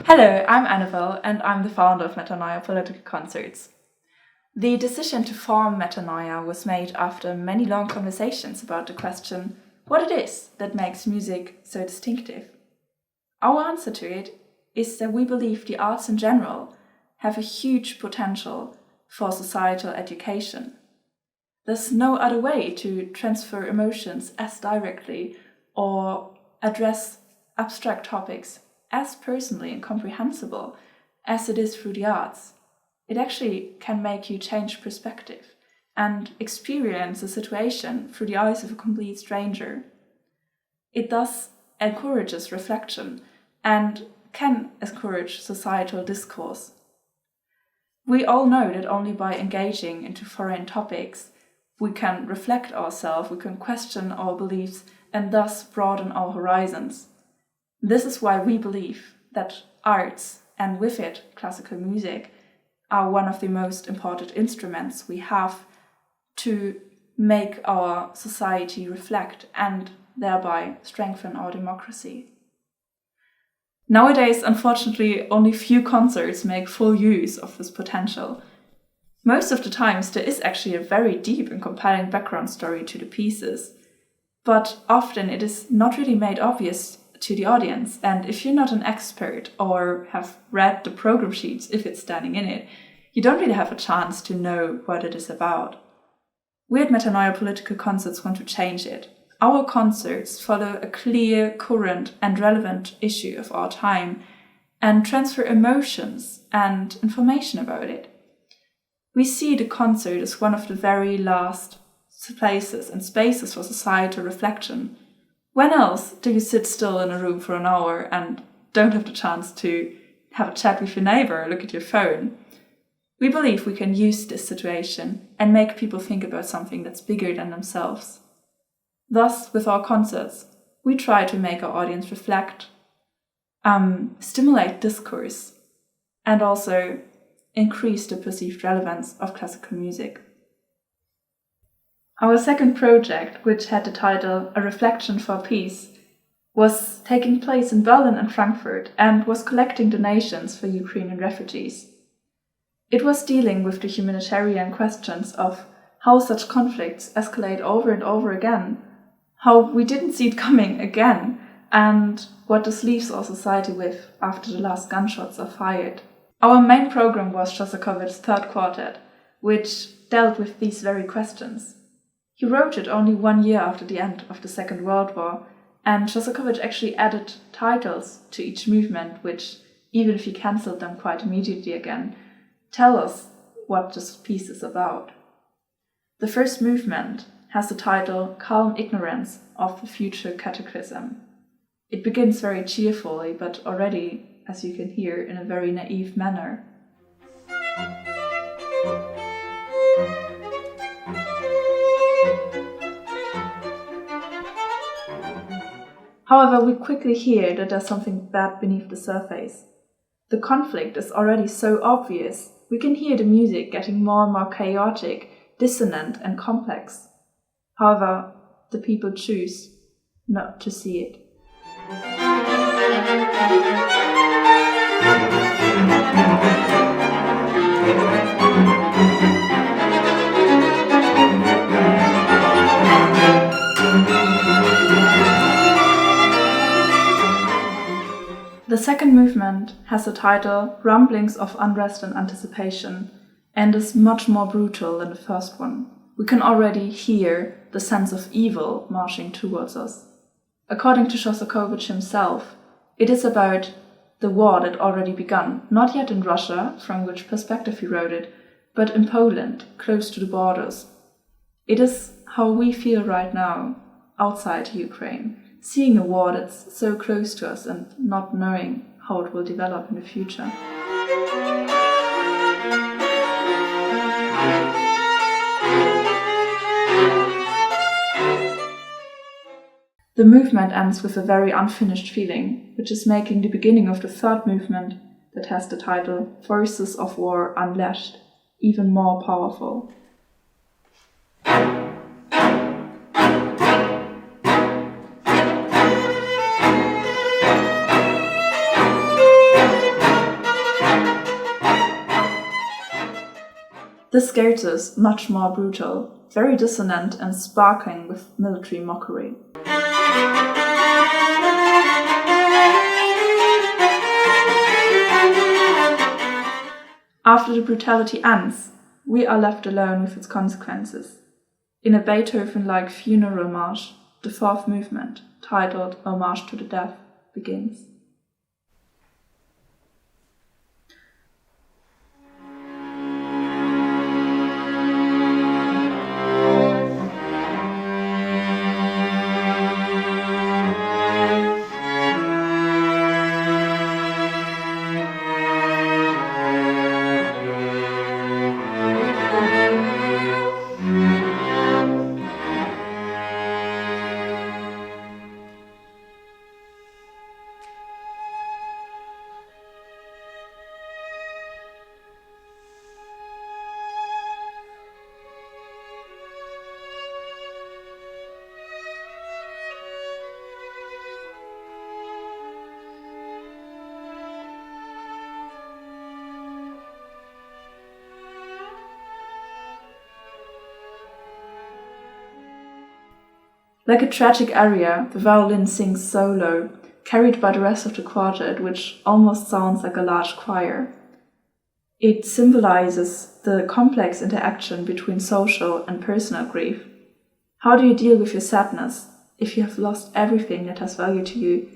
Hello, I'm Annabelle and I'm the founder of Metanoia Political Concerts. The decision to form Metanoia was made after many long conversations about the question what it is that makes music so distinctive. Our answer to it is that we believe the arts in general have a huge potential for societal education. There's no other way to transfer emotions as directly or address abstract topics as personally and comprehensible as it is through the arts. It actually can make you change perspective and experience a situation through the eyes of a complete stranger. It thus encourages reflection and can encourage societal discourse. We all know that only by engaging into foreign topics we can reflect ourselves, we can question our beliefs and thus broaden our horizons. This is why we believe that arts, and with it classical music, are one of the most important instruments we have to make our society reflect and thereby strengthen our democracy. Nowadays, unfortunately, only few concerts make full use of this potential. Most of the times there is actually a very deep and compelling background story to the pieces, but often it is not really made obvious to the audience, and if you're not an expert or have read the program sheets, if it's standing in it, you don't really have a chance to know what it is about. We at Metanoia Political Concerts want to change it. Our concerts follow a clear, current and relevant issue of our time and transfer emotions and information about it. We see the concert as one of the very last places and spaces for societal reflection. When else do you sit still in a room for an hour and don't have the chance to have a chat with your neighbor or look at your phone? We believe we can use this situation and make people think about something that's bigger than themselves. Thus, with our concerts, we try to make our audience reflect, stimulate discourse, and also increase the perceived relevance of classical music. Our second project, which had the title A Reflection for Peace, was taking place in Berlin and Frankfurt and was collecting donations for Ukrainian refugees. It was dealing with the humanitarian questions of how such conflicts escalate over and over again, how we didn't see it coming again, and what this leaves our society with after the last gunshots are fired. Our main program was Shostakovich's Third Quartet, which dealt with these very questions. He wrote it only 1 year after the end of the Second World War, and Shostakovich actually added titles to each movement, which, even if he cancelled them quite immediately again, tell us what this piece is about. The first movement has the title Calm Ignorance of the Future Cataclysm. It begins very cheerfully, but already, as you can hear, in a very naive manner. However, we quickly hear that there's something bad beneath the surface. The conflict is already so obvious, we can hear the music getting more and more chaotic, dissonant and complex. However, the people choose not to see it. The second movement has the title Rumblings of Unrest and Anticipation and is much more brutal than the first one. We can already hear the sense of evil marching towards us. According to Shostakovich himself, it is about the war that already begun, not yet in Russia, from which perspective he wrote it, but in Poland, close to the borders. It is how we feel right now, outside Ukraine, seeing a war that's so close to us and not knowing how it will develop in the future. The movement ends with a very unfinished feeling, which is making the beginning of the third movement, that has the title Forces of War Unleashed, even more powerful. The scherzo much more brutal, very dissonant and sparkling with military mockery. After the brutality ends, we are left alone with its consequences. In a Beethoven-like funeral march, the fourth movement, titled Homage to the Deaf, begins. Like a tragic aria, the violin sings solo, carried by the rest of the quartet, which almost sounds like a large choir. It symbolizes the complex interaction between social and personal grief. How do you deal with your sadness if you have lost everything that has value to you,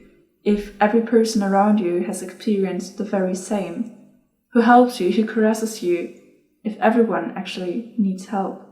if every person around you has experienced the very same? Who helps you, who caresses you, if everyone actually needs help?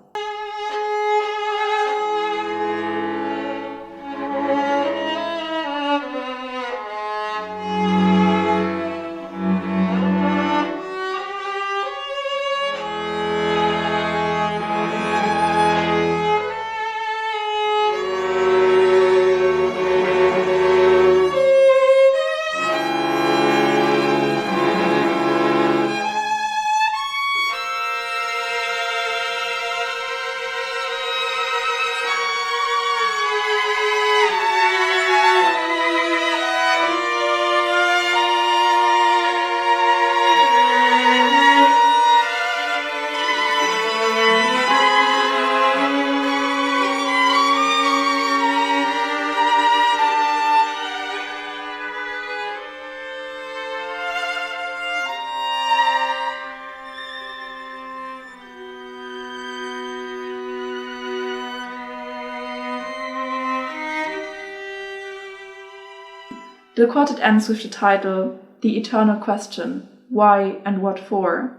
The quartet ends with the title, The Eternal Question, Why and What For?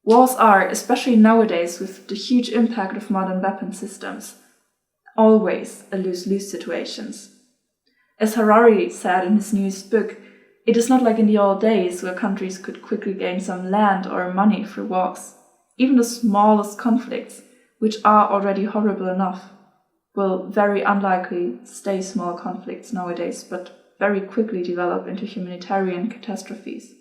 Wars are, especially nowadays with the huge impact of modern weapon systems, always a lose-lose situations. As Harari said in his newest book, it is not like in the old days where countries could quickly gain some land or money through wars. Even the smallest conflicts, which are already horrible enough, will very unlikely stay small conflicts nowadays, but very quickly develop into humanitarian catastrophes.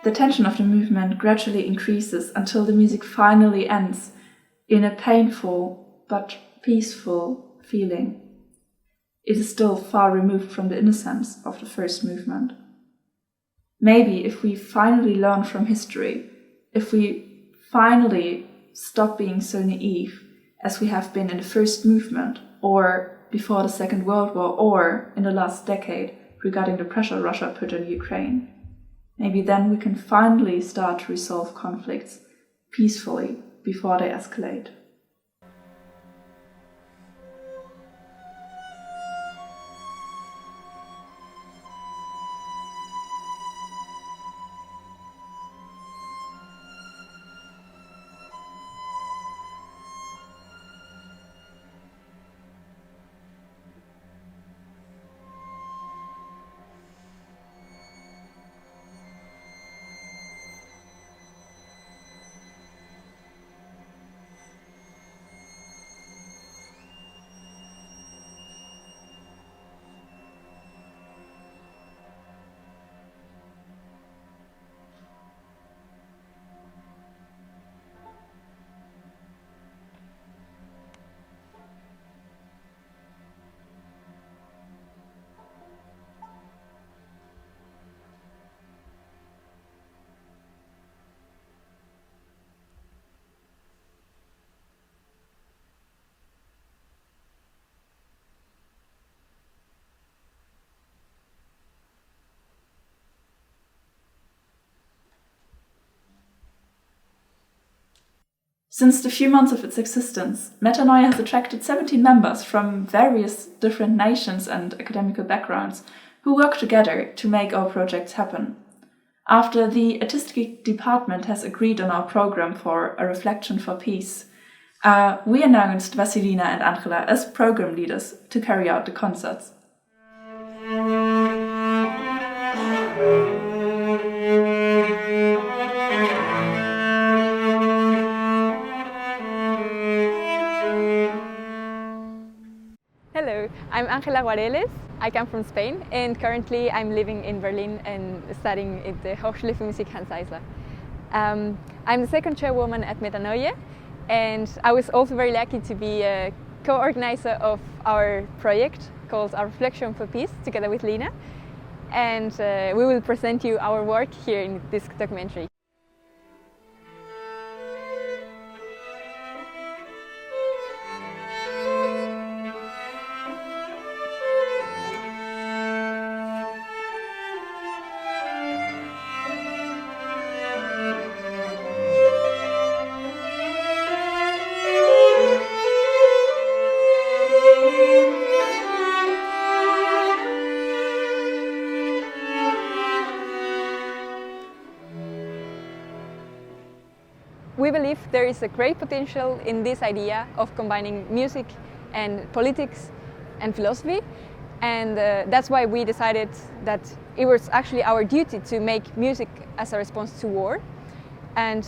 The tension of the movement gradually increases until the music finally ends in a painful but peaceful feeling. It is still far removed from the innocence of the first movement. Maybe if we finally learn from history, if we finally stop being so naive as we have been in the first movement or before the Second World War or in the last decade regarding the pressure Russia put on Ukraine, maybe then we can finally start to resolve conflicts peacefully before they escalate. Since the few months of its existence, Metanoia has attracted 17 members from various different nations and academical backgrounds who work together to make our projects happen. After the artistic department has agreed on our program for a reflection for peace, we announced Vasilina and Angela as program leaders to carry out the concerts. Hello, I'm Angela Guareles. I come from Spain and currently I'm living in Berlin and studying at the Hochschule für Musik Hans Eisler. I'm the second chairwoman at Metanoia, and I was also very lucky to be a co-organizer of our project called Our Reflection for Peace together with Lina, and we will present you our work here in this documentary. We believe there is a great potential in this idea of combining music and politics and philosophy, and that's why we decided that it was actually our duty to make music as a response to war. And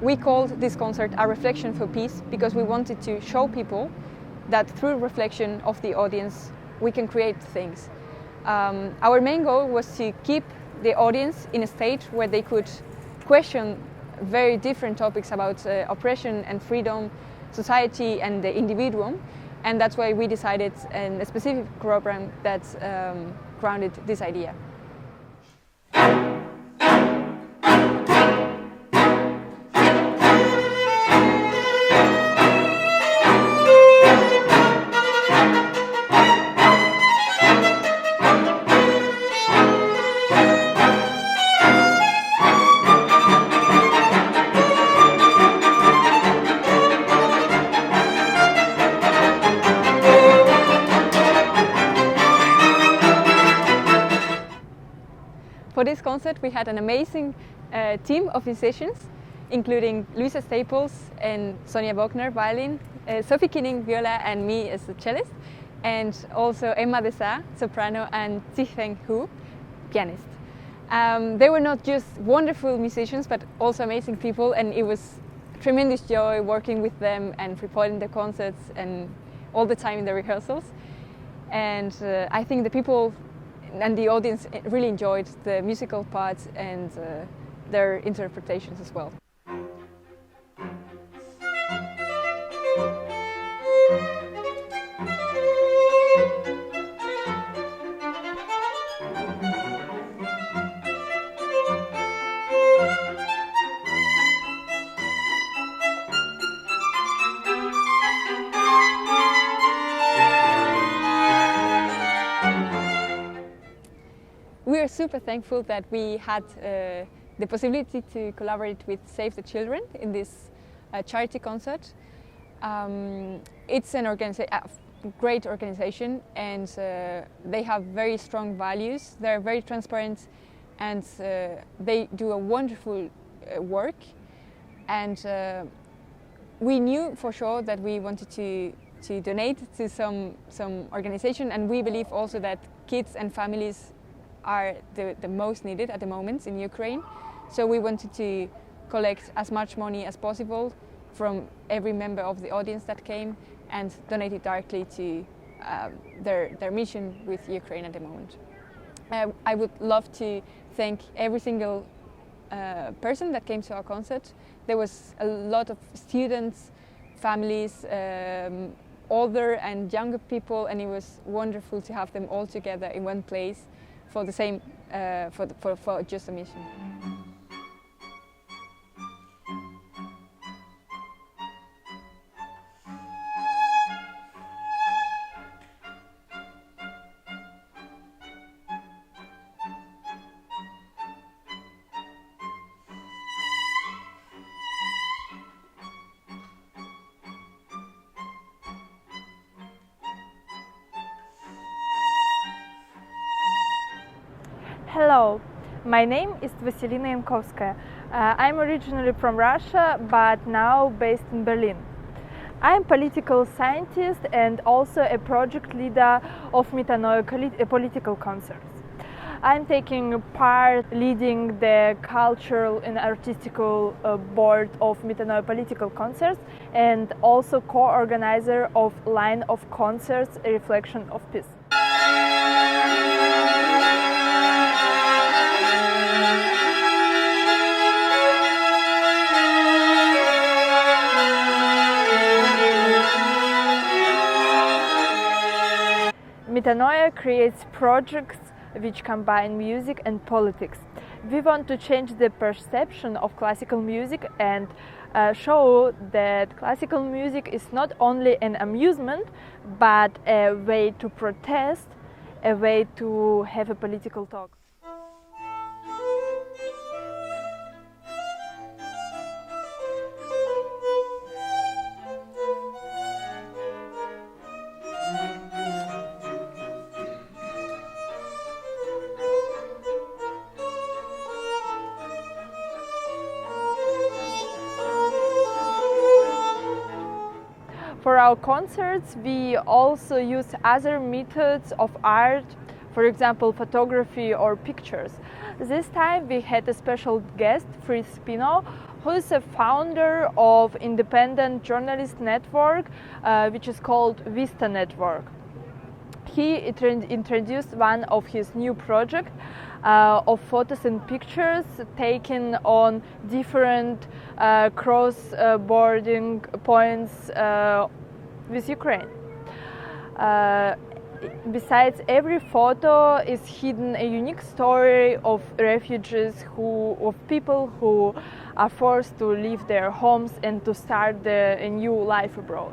we called this concert A Reflection for Peace because we wanted to show people that through reflection of the audience we can create things. Our main goal was to keep the audience in a state where they could question very different topics about oppression and freedom, society and the individual, and that's why we decided on a specific program that grounded this idea. For this concert we had an amazing team of musicians, including Louisa and Sonja Bogner, violin, Sophie Kiening, Viola, and me as the cellist, and also Emma Desa, soprano, and Diehl, pianist. They were not just wonderful musicians but also amazing people, and it was tremendous joy working with them and recording the concerts and all the time in the rehearsals. And I think the people and the audience really enjoyed the musical parts and their interpretations as well. We are super thankful that we had the possibility to collaborate with Save the Children in this charity concert. It's an great organization, and they have very strong values. They're very transparent, and they do a wonderful work. And we knew for sure that we wanted to donate to some organization, and we believe also that kids and families are the most needed at the moment in Ukraine. So we wanted to collect as much money as possible from every member of the audience that came and donate it directly to their mission with Ukraine at the moment. I would love to thank every single person that came to our concert. There was a lot of students, families, older and younger people, and it was wonderful to have them all together in one place for the same, for just a mission. Hello, my name is Vasilina Yankovskaya. I'm originally from Russia, but now based in Berlin. I'm a political scientist and also a project leader of Metanoia Political Concerts. I'm taking part leading the cultural and artistical board of Metanoia Political Concerts and also co-organizer of line of concerts, A Reflection of Peace. Metanoia creates projects which combine music and politics. We want to change the perception of classical music and show that classical music is not only an amusement, but a way to protest, a way to have a political talk. For our concerts, we also use other methods of art, for example, photography or pictures. This time we had a special guest, Fritz Spino, who is a founder of independent journalist network, which is called Vista Network. He introduced one of his new projects of photos and pictures taken on different cross-boarding points with Ukraine. Besides, every photo is hidden a unique story of refugees, of people who are forced to leave their homes and to start a new life abroad.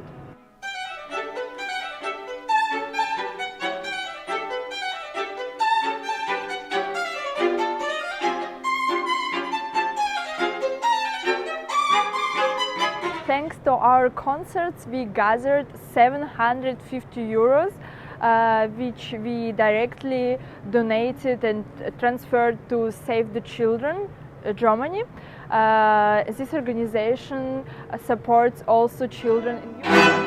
Thanks to our concerts, we gathered 750 euros, which we directly donated and transferred to Save the Children, Germany. This organization supports also children in Europe.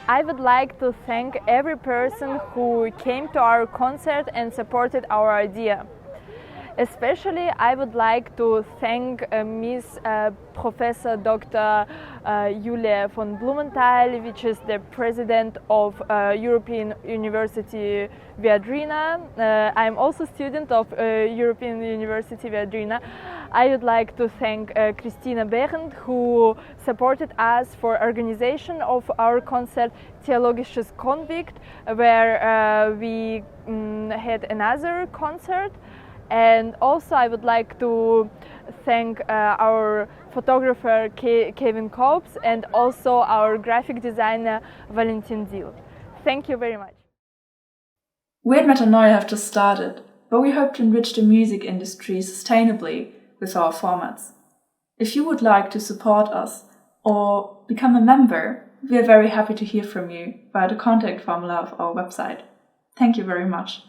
I would like to thank every person who came to our concert and supported our idea. Especially I would like to thank Miss Professor Dr. Julia von Blumenthal, which is the president of Europa-Universität Viadrina. I'm also a student of Europa-Universität Viadrina. I would like to thank Christina Behrendt, who supported us for organization of our concert Theologisches Konvikt, where we had another concert. And also I would like to thank our photographer Kevin Copes and also our graphic designer Valentin Diehl. Thank you very much. We at Metanoia have just started, but we hope to enrich the music industry sustainably with our formats. If you would like to support us or become a member, we are very happy to hear from you via the contact formula of our website. Thank you very much.